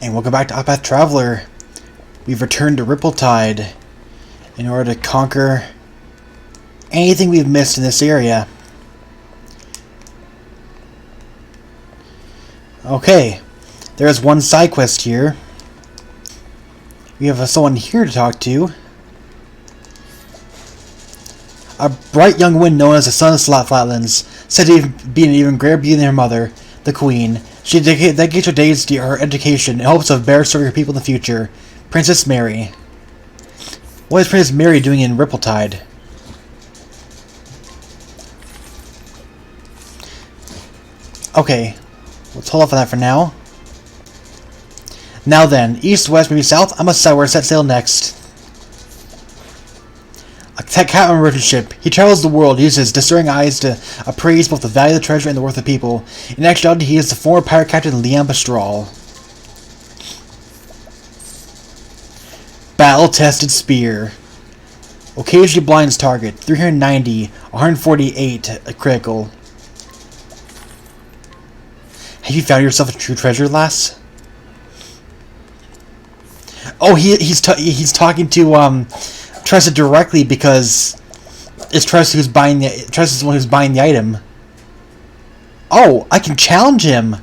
And welcome back to Octopath Traveler. We've returned to Riptide in order to conquer anything we've missed in this area. Okay, there's one side quest here. We have someone here to talk to. A bright young woman known as the Son of Flatlands, said to be an even greater beauty than her mother, the Queen. She dedicates her days to her education in hopes of better serving her people in the future. Princess Mary. What is Princess Mary doing in Riptide? Okay, let's hold off on that for now. Now then, east, west, maybe south. I must decide where to set sail next. A captain on a merchant ship. He travels the world, uses his discerning eyes to appraise both the value of the treasure and the worth of people. In actuality, he is the former pirate captain Leon Bastralle. Battle-tested spear. Occasionally blinds target. 390, 148 critical. Have you found yourself a true treasure, lass? Oh, he's talking to Tressa directly because it's Tressa who's buying Tressa's the one who's buying the item. Oh, I can challenge him.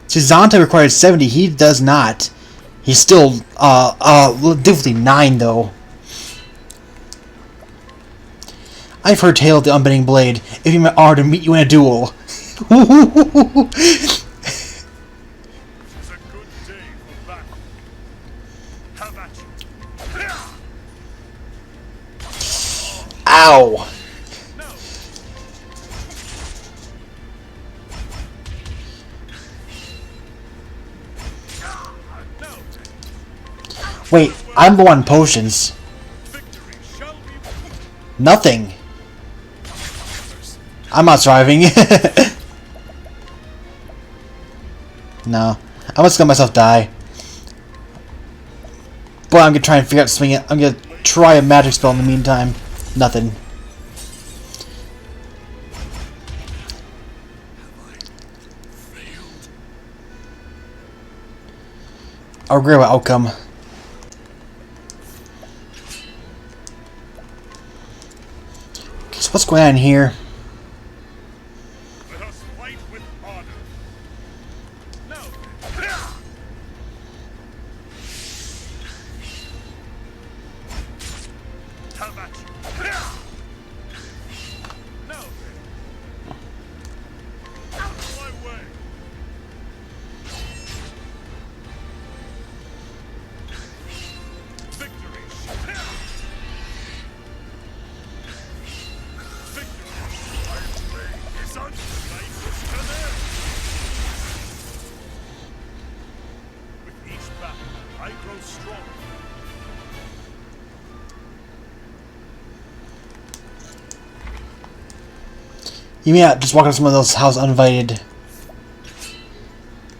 Chisanta requires 70. He does not. He's still difficulty 9 though. I've heard tale of the unbending blade. If you my honor to meet you in a duel. Ow! Wait, I'm low on potions. Nothing. I'm not surviving. No, I'm just gonna let myself die. But I'm gonna try and figure out swing it. I'm gonna try a magic spell in the meantime. Nothing. I'll regret my outcome. So what's going on here? Let us fight with honor. No. Have at you. No. Out of my way. Victory. With each battle, I grow stronger. You may not just walk up to someone else's house uninvited.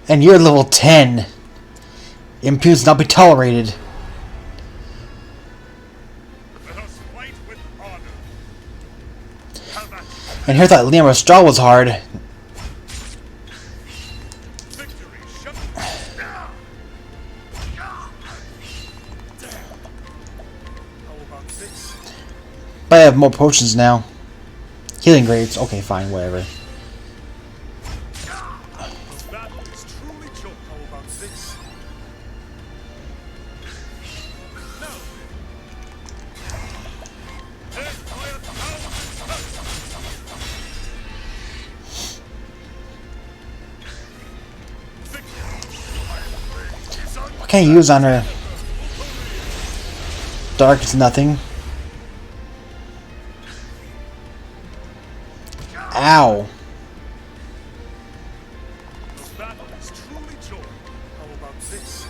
And you're level 10. Impudence not be tolerated. Let us fight with honor. Have at you. And here I thought Leon Bastralle was hard. Victory. Shut How about this? But I have more potions now. Healing grades. Okay, fine, whatever. The battle is truly choked. How about this? No. What can I use on her? Dark is nothing. Ow. The battle is truly joy. How about this?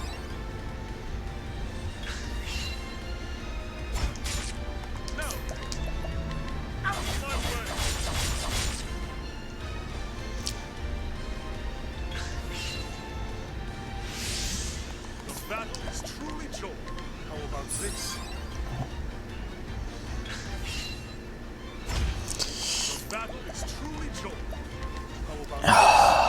No. Out of my way. The battle is truly joy. How about this? battle is truly joy. How about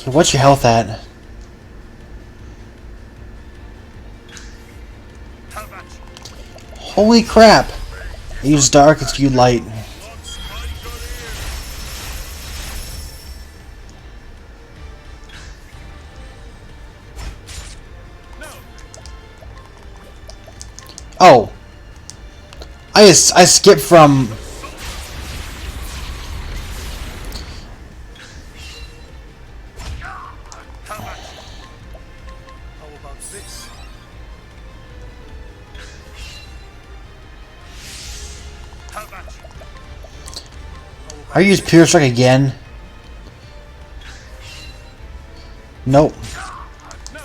What's your health at? Have at you. Holy crap! Use dark as you light. Once find your ear. No. Oh! I skipped from... Have at you. How about 6? Have at you. I use Pure Strike again. Nope. No.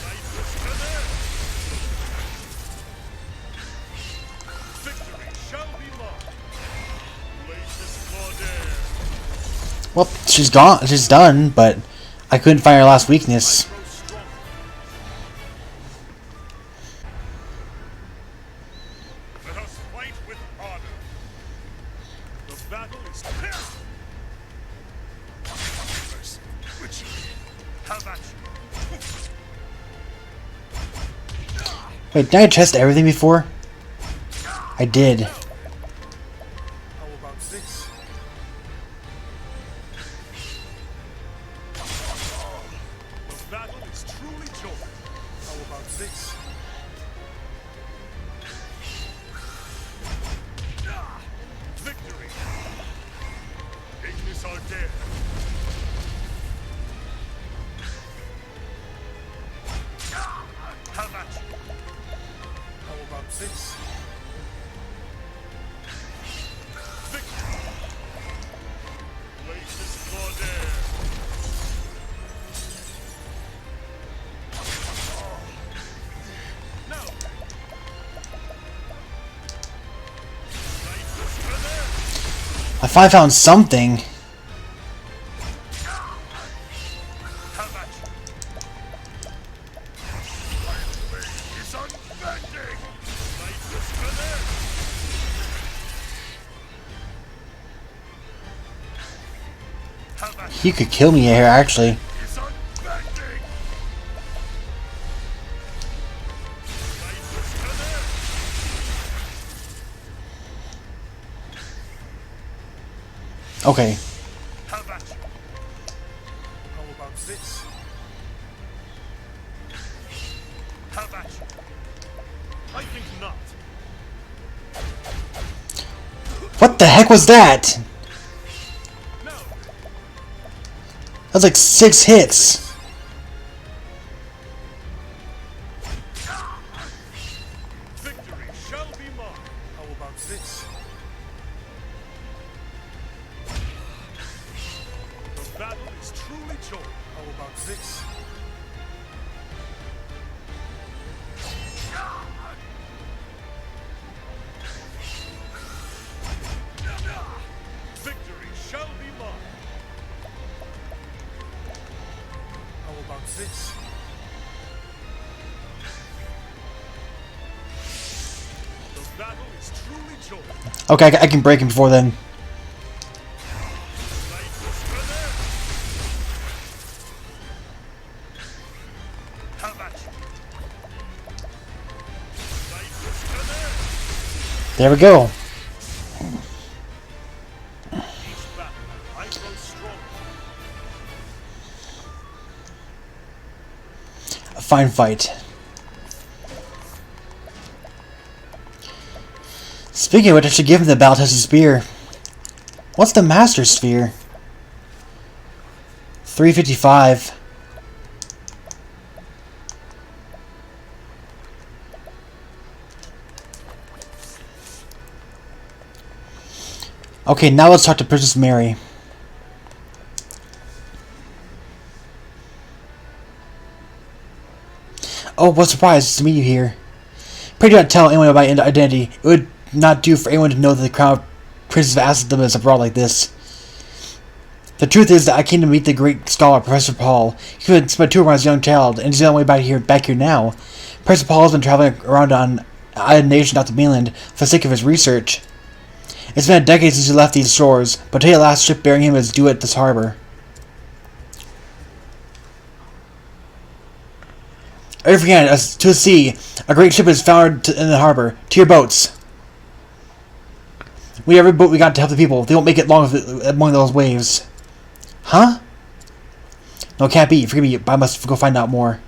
Light is feather. Victory shall be mine. Latest Claudaire. Well, she's gone. She's done, but I couldn't find her last weakness. Grow stronger. Let us fight with honor. The battle is clear. Which have at you. Wait, did I test everything before? I did. How about 6? The battle is truly joined. How about 6? Victory! Ignis are dead. Have at you. How about 6? Victory! Latest Claudaire. No! Light is feather. I finally found something. Have at you. It's unbending. Light is feather. Have at you. You could kill me here, actually. It's unbending. Light is feather. Okay. Have at you. How about 6? Have at you. I think not. What the heck was that? No. That was like 6 hits. Victory shall be mine. How about 6? The battle is truly joined. How about 6? Victory shall be mine. How about 6? The battle is truly joined. Okay, I can break him before then. Light is feather. Have at you. Light is feather. There we go. Each battle, I grow stronger. A fine fight. Speaking of which, I should give him the battle tested spear. What's the Master Sphere? 355. Okay, now let's talk to Princess Mary. Oh, what surprise to meet you here. Pray do not tell anyone about your identity. It would not do for anyone to know that the crown princess asked them is abroad like this. The truth is that I came to meet the great scholar, Professor Paul. He was my tour when I was a young child, and he's on the way back here now. Professor Paul has been traveling around on island nation off the mainland for the sake of his research. It's been a decade since he left these shores, but today the last ship bearing him is due at this harbor. Every hand, to sea, a great ship is foundered in the harbor. To your boats. We need every boat we got to help the people. They won't make it long among those waves. Huh? No, it can't be. Forgive me, but I must go find out more.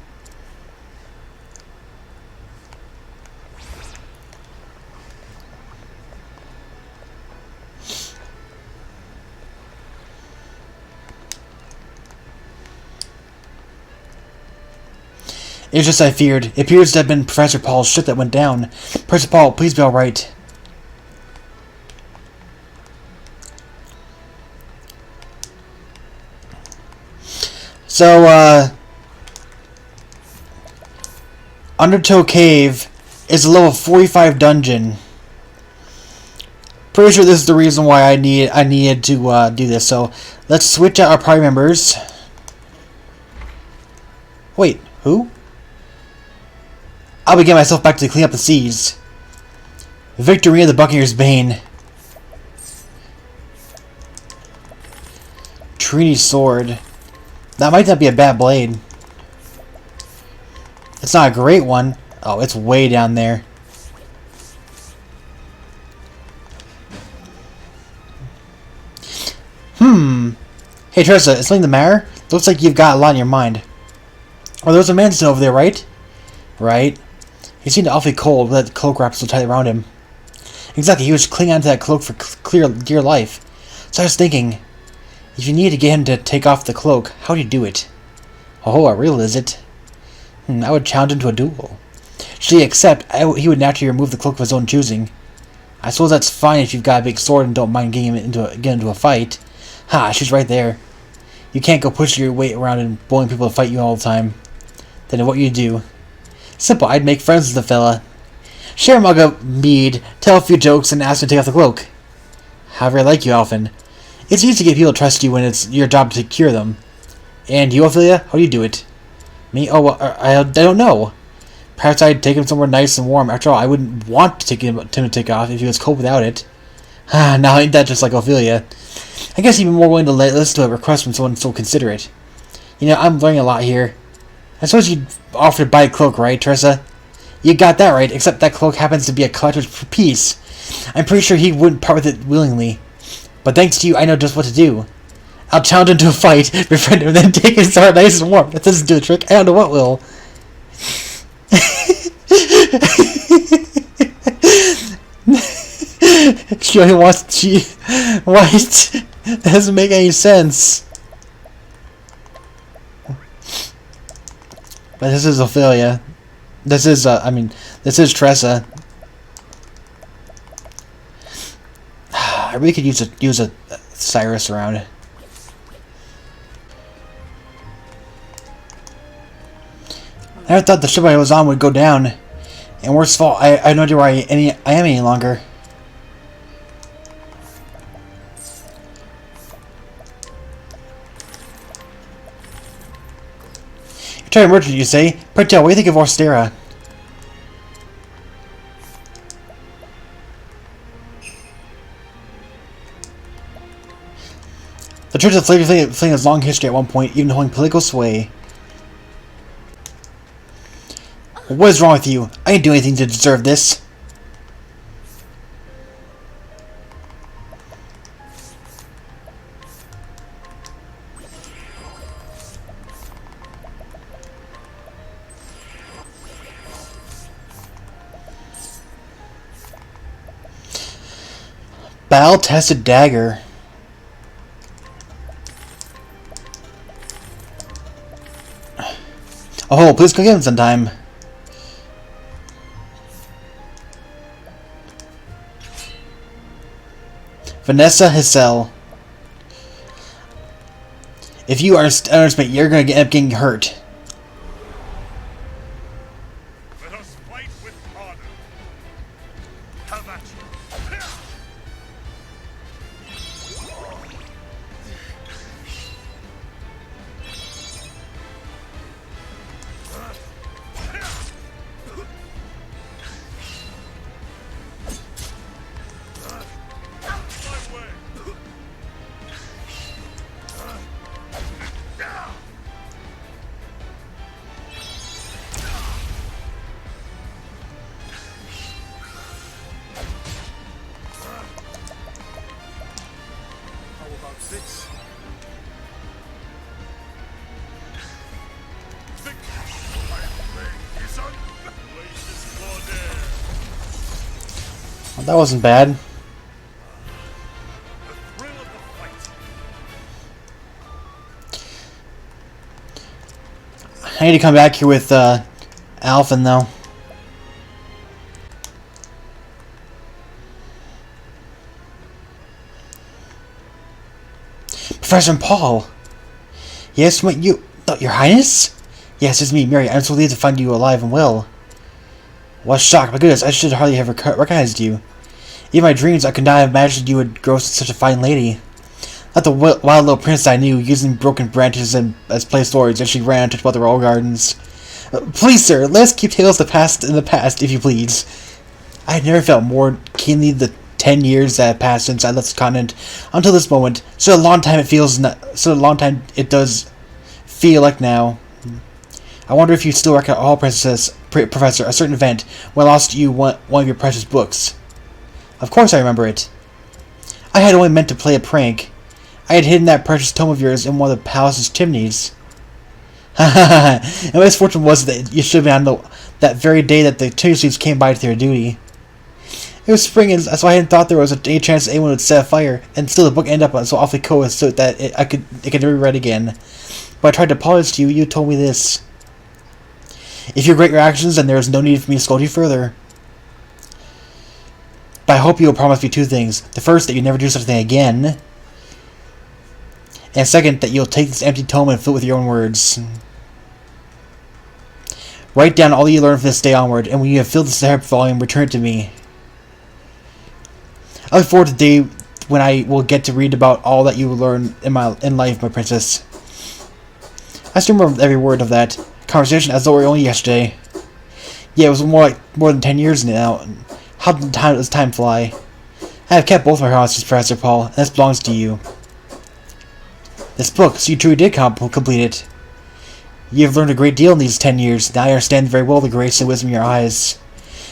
It's just as I feared. It appears to have been Professor Paul's ship that went down. Professor Paul, please be alright. So, Undertow Cave is a level 45 dungeon. Pretty sure this is the reason why I needed to do this. So, let's switch out our party members. Wait, who? I'll be getting myself back to clean up the seas. Victorine the Buccaneer's Bane. Trinity's Sword. That might not be a bad blade. It's not a great one. Oh, it's way down there. Hey, Tressa, is something the matter? Looks like you've got a lot on your mind. Oh, there was a man sitting over there, right? Right. He seemed awfully cold with that cloak wrapped so tight around him. Exactly, he was clinging onto that cloak for dear life. So I was thinking, if you needed to get him to take off the cloak, how do you do it? Oh, how real is it? I would challenge him to a duel. Should he accept, he would naturally remove the cloak of his own choosing. I suppose that's fine if you've got a big sword and don't mind getting into a fight. Ha, she's right there. You can't go pushing your weight around and bullying people to fight you all the time. Then what you do? Simple, I'd make friends with the fella. Share a mug of mead, tell a few jokes, and ask him to take off the cloak. However I like you, Alphen. It's easy to get people to trust you when it's your job to cure them. And you, Ophelia, how do you do it? Me? Oh, well, I don't know. Perhaps I'd take him somewhere nice and warm. After all, I wouldn't want to take off if he was cold without it. Now ain't that just like Ophelia? I guess he'd be more willing to listen to a request from someone so considerate. You know, I'm learning a lot here. I suppose you'd offer to buy a cloak, right, Tressa? You got that right, except that cloak happens to be a collector's piece. I'm pretty sure he wouldn't part with it willingly. But thanks to you, I know just what to do. I'll challenge him to a fight, befriend him, and then take his sword nice and warm. That doesn't do the trick. I don't know what will. She only wants... What? That doesn't make any sense. But this is Ophelia. This is, this is Tressa. I really could use a Cyrus around. I never thought the ship I was on would go down. And worst of all, I have no idea where I am any longer. You're trying to merchant, you say? Pray tell, what do you think of Orstera? The Church of Flavor Flame has long history at one point, even holding political sway. What is wrong with you? I didn't do anything to deserve this. Battle-tested dagger. Oh, please go get him sometime. Vanessa Hissel. If you underestimate, you're going to end up getting hurt. Let us fight with honor. Have at you. Well, that wasn't bad. The thrill of the fight. I need to come back here with Alphen, though. Professor Paul! Yes, your Highness? Yes, it's me, Mary. I'm so relieved to find you alive and well. What shock! My goodness, I should hardly have recognized you. Even in my dreams, I could not have imagined you would grow such a fine lady. Not the wild little princess I knew, using broken branches as play swords as she ran to the royal gardens. Please, sir, let us keep tales of the past in the past, if you please. I had never felt more keenly the 10 years that have passed since I left the continent until this moment. So a long time it does feel like now. I wonder if you still recall, Professor, a certain event when I lost you one of your precious books. Of course I remember it. I had only meant to play a prank. I had hidden that precious tome of yours in one of the palace's chimneys. Ha ha ha! And my misfortune was that you should have been on that very day that the chimney sweeps came by to their duty. It was spring, and so I hadn't thought there was any chance that anyone would set a fire, and still the book ended up so awfully cold so that it could never be read again. But I tried to apologize to you. You told me this. If you regret your actions, then there is no need for me to scold you further. But I hope you will promise me two things. The first, that you never do such a thing again. And second, that you'll take this empty tome and fill it with your own words. Write down all you learned from this day onward, and when you have filled this volume, return it to me. I look forward to the day when I will get to read about all that you will learn in life, my princess. I still remember every word of that conversation as though it were only yesterday. Yeah, it was more than 10 years now. How does time fly? I have kept both my promises, Professor Paul, and this belongs to you. This book, so you truly did complete it. You have learned a great deal in these 10 years. Now I understand very well the grace and wisdom in your eyes.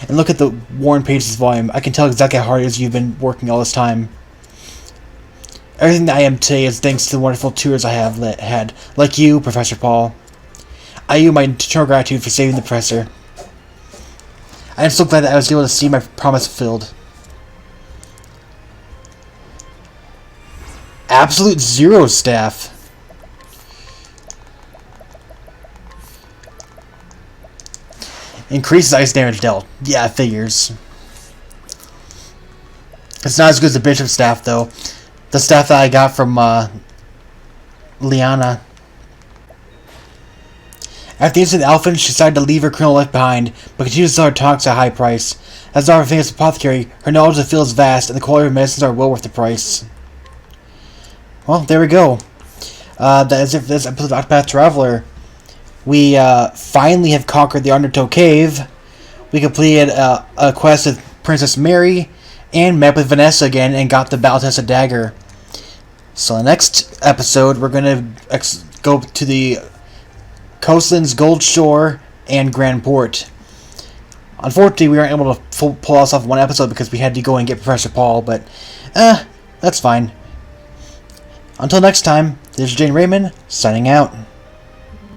And look at the worn pages of this volume. I can tell exactly how hard it is you've been working all this time. Everything that I am today is thanks to the wonderful tutors I have had, like you, Professor Paul. I owe you my eternal gratitude for saving the professor. I am so glad that I was able to see my promise fulfilled. Absolute Zero Staff. Increases ice damage dealt. Yeah, figures. It's not as good as the Bishop Staff, though. The staff that I got from Liana. After the incident with Alphen, she decided to leave her criminal life behind, but continued to sell her tonics at a high price. As our famous apothecary, her knowledge of the field is vast, and the quality of her medicines are well worth the price. Well, there we go. That is it for this episode of Octopath Traveler. We finally have conquered the Undertow Cave. We completed a quest with Princess Mary, and met with Vanessa again, and got the battle-tested dagger. So in the next episode, we're going to go to the Coastlands, Gold Shore, and Grand Port. Unfortunately, we weren't able to pull us off one episode because we had to go and get Professor Paul, but that's fine. Until next time, this is JaidynReiman, signing out.